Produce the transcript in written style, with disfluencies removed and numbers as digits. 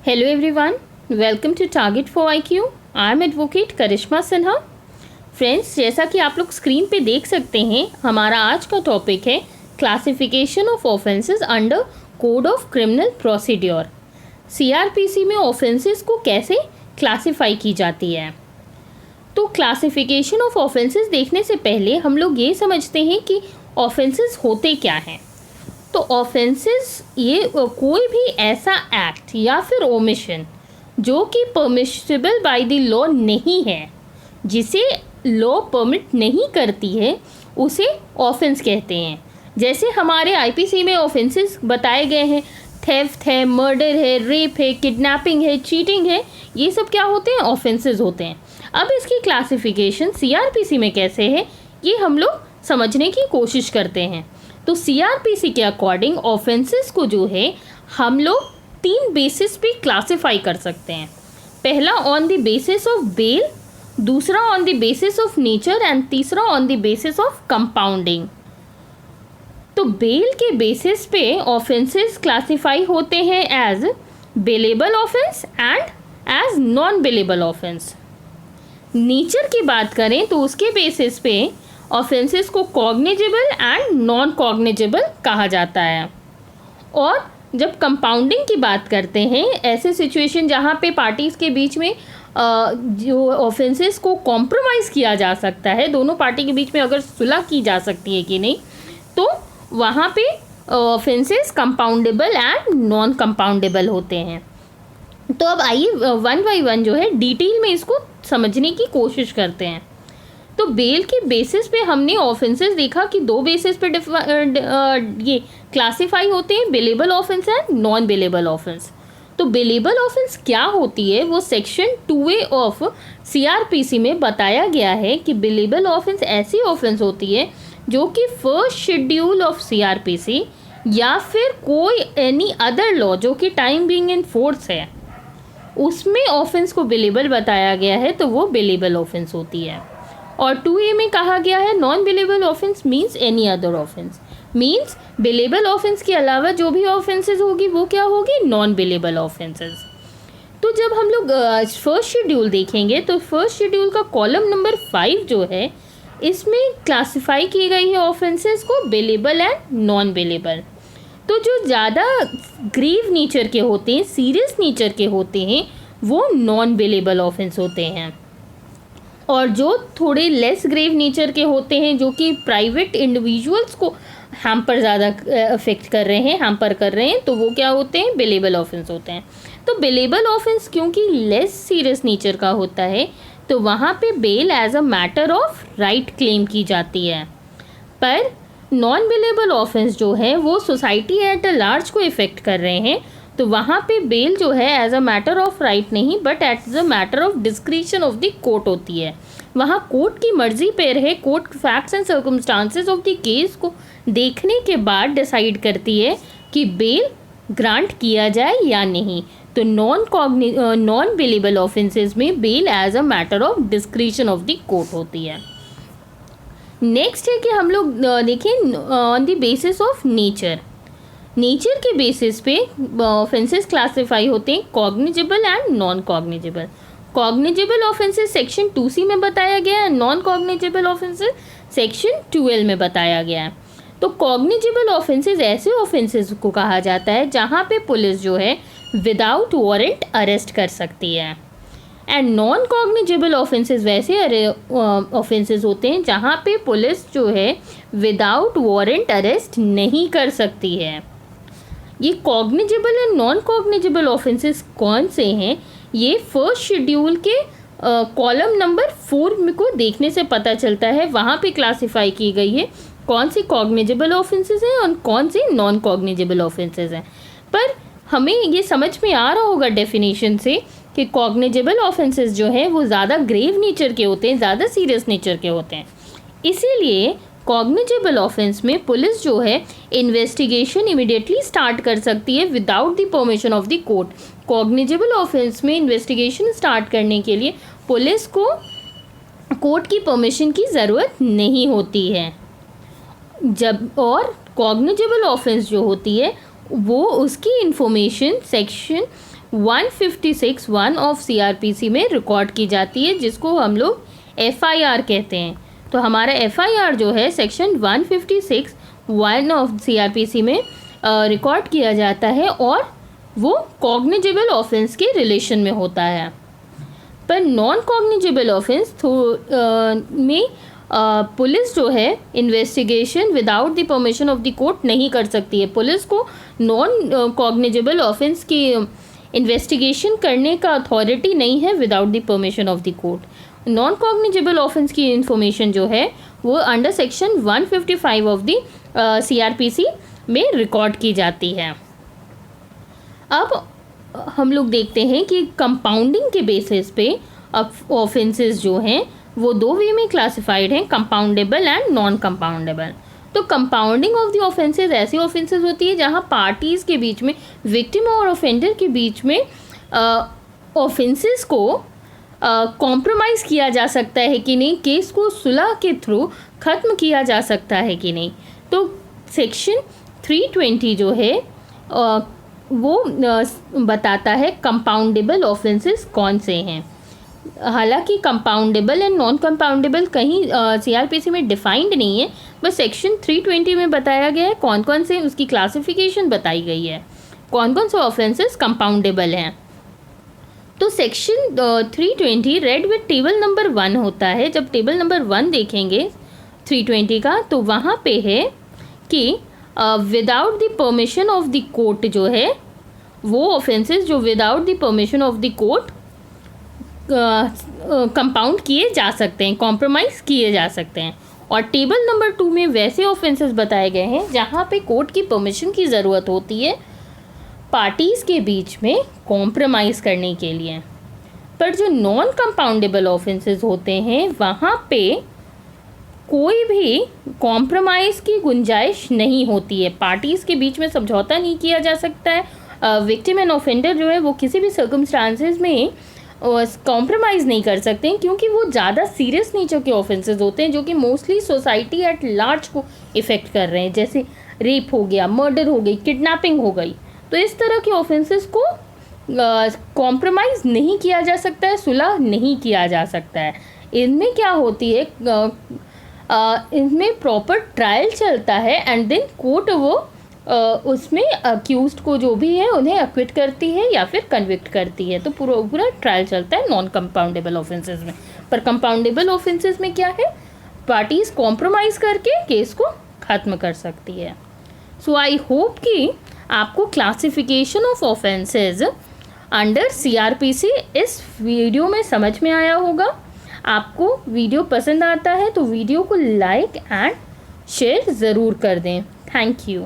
Hello everyone, welcome to Target for IQ. I am Advocate Karishma Sinha. Friends, जैसा कि आप लोग स्क्रीन पे देख सकते हैं, हमारा आज का टॉपिक है classification of offences under code of criminal procedure. CrPC में ऑफेंसेस को कैसे क्लासिफाई की जाती है. तो क्लासिफिकेशन ऑफ ऑफेंसेस देखने से पहले हम लोग ये समझते हैं कि ऑफेंसेस होते क्या हैं. तो ऑफेंसेस ये कोई भी ऐसा एक्ट या फिर ओमिशन जो कि परमिसिबल बाय द लॉ नहीं है, जिसे लॉ परमिट नहीं करती है, उसे ऑफेंस कहते हैं. जैसे हमारे आईपीसी में ऑफेंसेस बताए गए हैं, थेफ्ट है, मर्डर है, रेप है, किडनैपिंग है, चीटिंग है, ये सब क्या होते हैं, ऑफेंसेस होते हैं. अब इसकी क्लासिफिकेशन सीआरपीसी में कैसे है, ये हम लोग समझने की कोशिश करते हैं. तो सीआरपीसी के अकॉर्डिंग ऑफेंसेस को जो है हम लोग 3 बेसिस पे क्लासिफाई कर सकते हैं. पहला on the basis of bail, दूसरा on the basis of nature and तीसरा on the basis of compounding. तो बेल के बेसिस पे ऑफेंसेस क्लासिफाई होते हैं as bailable offence and as non bailable offence. Nature की बात करें तो उसके बेसिस पे ऑफेंसेस को कॉग्निजेबल एंड नॉन कॉग्निजेबल कहा जाता है. और जब कंपाउंडिंग की बात करते हैं, ऐसे सिचुएशन जहाँ पे पार्टीज़ के बीच में जो ऑफेंसेस को कॉम्प्रोमाइज़ किया जा सकता है, दोनों पार्टी के बीच में अगर सुलह की जा सकती है कि नहीं, तो वहाँ पे offences compoundable and non compoundable होते हैं. तो अब आइए वन बाई वन जो है डिटेल में इसको समझने की कोशिश करते हैं. तो बेल के बेसिस पे हमने ऑफेंसेस देखा कि 2 बेसिस पे ये क्लासिफाई होते हैं, bailable offence and non bailable offence. तो बेलेबल ऑफेंस क्या होती है, वो सेक्शन 2A ऑफ सीआरपीसी में बताया गया है कि बेलेबल ऑफेंस ऐसी ऑफेंस होती है जो कि फर्स्ट शेड्यूल ऑफ सीआरपीसी या फिर कोई एनी अदर लॉ जो कि टाइम बीइंग इन फोर्स है, उसमें ऑफेंस को बेलेबल बताया गया है, तो वो बेलेबल ऑफेंस होती है. और 2A में कहा गया है non bailable offence means any other offence, means bailable offence के अलावा जो भी ऑफेंसेस होगी वो क्या होगी, नॉन बेलेबल ऑफेंसेस. तो जब हम लोग फर्स्ट शेड्यूल देखेंगे तो फर्स्ट शेड्यूल का कॉलम नंबर 5 जो है, इसमें क्लासिफाई की गई है ऑफेंसेस को बेलेबल एंड नॉन बेलेबल. तो जो ज़्यादा ग्रीव नेचर के होते हैं, सीरियस नेचर के होते हैं, वो नॉन बेलेबल ऑफेंस होते हैं. और जो थोड़े लेस ग्रेव नेचर के होते हैं, जो कि प्राइवेट इंडिविजुअल्स को हैम्पर ज़्यादा अफेक्ट कर रहे हैं, हैम्पर कर रहे हैं, तो वो क्या होते हैं, बेलेबल ऑफेंस होते हैं. तो बेलेबल ऑफेंस क्योंकि लेस सीरियस नेचर का होता है, तो वहाँ पे bail as a matter of right claim की जाती है. पर नॉन बेलेबल ऑफेंस जो है वो सोसाइटी एट अ लार्ज को इफ़ेक्ट कर रहे हैं, तो वहाँ पे बेल जो है as a matter of right नहीं, but at the matter of discretion of the court होती है. वहाँ कोर्ट की मर्जी पे रहे, court facts and circumstances of the case को देखने के बाद डिसाइड करती है कि बेल ग्रांट किया जाए या नहीं. तो नॉन बेलेबल ऑफेंसेस में bail as a matter of discretion of the court होती है. नेक्स्ट है कि हम लोग देखें on the basis of nature. Nature के बेसिस पे ऑफेंसेस क्लासिफाई होते हैं cognizable and non cognizable. Cognizable offences section 2C में बताया गया है, non cognizable offences section 2L में बताया गया है. तो कॉग्निजेबल ऑफेंसेस ऐसे ऑफेंसेस को कहा जाता है जहाँ पे पुलिस जो है विदाउट वारंट अरेस्ट कर सकती है. एंड नॉन कॉग्निजेबल ऑफेंसेस वैसे ऑफेंसेस होते हैं जहाँ पे पुलिस जो है विदाउट वारंट अरेस्ट नहीं कर सकती है. ये cognizable and non cognizable offences कौन से हैं, ये फर्स्ट शेड्यूल के कॉलम नंबर 4 को देखने से पता चलता है. वहाँ पे क्लासिफाई की गई है कौन सी कॉग्निजेबल ऑफेंसेस हैं और कौन सी नॉन कॉग्निजेबल ऑफेंसेस हैं. पर हमें ये समझ में आ रहा होगा डेफिनेशन से कि कॉग्निजेबल ऑफेंसेस जो हैं वो ज़्यादा ग्रेव नेचर के होते हैं, ज़्यादा सीरियस नेचर के होते हैं. इसीलिए कॉग्निजेबल ऑफेंस में पुलिस जो है इन्वेस्टिगेशन इमिडिएटली स्टार्ट कर सकती है without the permission of the court. Cognizable offence में इन्वेस्टिगेशन स्टार्ट करने के लिए पुलिस को कोर्ट की परमिशन की ज़रूरत नहीं होती है. जब और कॉग्निजेबल ऑफेंस जो होती है वो उसकी इंफॉर्मेशन सेक्शन 156(1) ऑफ CRPC में रिकॉर्ड की जाती है, जिसको हम लोग FIR कहते हैं। तो हमारा FIR जो है सेक्शन 156(1) ऑफ CRPC में रिकॉर्ड किया जाता है और वो कॉग्निजेबल ऑफेंस के रिलेशन में होता है। पर नॉन कॉग्निजेबल ऑफेंस में पुलिस जो है investigation without the permission of the court नहीं कर सकती है। पुलिस को नॉन कॉग्निजेबल ऑफेंस की इन्वेस्टिगेशन करने का अथॉरिटी नहीं है without the permission of the court. Non cognizable offence की इंफॉर्मेशन जो है वो under section 155 of the CRPC में रिकॉर्ड की जाती है। अब हम लोग देखते हैं कि कंपाउंडिंग के बेसिस पे ऑफेंसेस जो हैं वो दो वे में क्लासिफाइड हैं, कंपाउंडेबल एंड नॉन कंपाउंडेबल। तो कंपाउंडिंग ऑफ द ऑफेंसेस ऐसी ऑफेंसेस होती है जहां पार्टीज़ के बीच में, विक्टिम और ऑफेंडर के बीच में ऑफेंसेस को कॉम्प्रोमाइज़ किया जा सकता है कि नहीं, केस को सुलह के थ्रू ख़त्म किया जा सकता है कि नहीं। तो सेक्शन 320 जो है वो बताता है कंपाउंडेबल ऑफेंसेस कौन से हैं। हालांकि कंपाउंडेबल एंड नॉन कंपाउंडेबल कहीं CRPC में डिफाइंड नहीं है, बस सेक्शन 320 में बताया गया है कौन कौन से, उसकी क्लासिफिकेशन बताई गई है कौन कौन से ऑफेंसेस कंपाउंडेबल हैं। तो section 320 read with table number 1 होता है। जब टेबल नंबर 1 देखेंगे 320 का तो वहाँ पे है कि without the permission of the court जो है वो ऑफेंसेस जो without the permission of the court compound किए जा सकते हैं, कॉम्प्रोमाइज़ किए जा सकते हैं। और टेबल नंबर 2 में वैसे ऑफेंसेस बताए गए हैं जहाँ पे कोर्ट की परमिशन की ज़रूरत होती है पार्टीज़ के बीच में कॉम्प्रोमाइज़ करने के लिए। पर जो नॉन कंपाउंडेबल ऑफेंसेस होते हैं वहाँ पे कोई भी कॉम्प्रोमाइज़ की गुंजाइश नहीं होती है, पार्टीज़ के बीच में समझौता नहीं किया जा सकता है। विक्टिम एंड ऑफेंडर जो है वो किसी भी सर्कमस्टांसेस में कॉम्प्रोमाइज़ नहीं कर सकते हैं, क्योंकि वो ज़्यादा सीरियस नेचर के ऑफेंसेस होते हैं जो कि मोस्टली सोसाइटी एट लार्ज को इफ़ेक्ट कर रहे हैं, जैसे रेप हो गया, मर्डर हो गई, किडनैपिंग हो गई। तो इस तरह के ऑफेंसेस को कॉम्प्रोमाइज़ नहीं किया जा सकता है, सुलह नहीं किया जा सकता है। इनमें क्या होती है, इनमें प्रॉपर ट्रायल चलता है एंड देन कोर्ट वो उसमें अक्यूज्ड को जो भी है उन्हें एक्विट करती है या फिर कन्विक्ट करती है। तो पूरा ट्रायल चलता है नॉन कंपाउंडेबल ऑफेंसेस में। पर कंपाउंडेबल ऑफेंसेस में क्या है, पार्टीज़ कॉम्प्रोमाइज़ करके केस को ख़त्म कर सकती है। सो आई होप कि आपको classification of offences under CRPC इस वीडियो में समझ में आया होगा। आपको वीडियो पसंद आता है तो वीडियो को लाइक एंड शेयर ज़रूर कर दें। Thank you.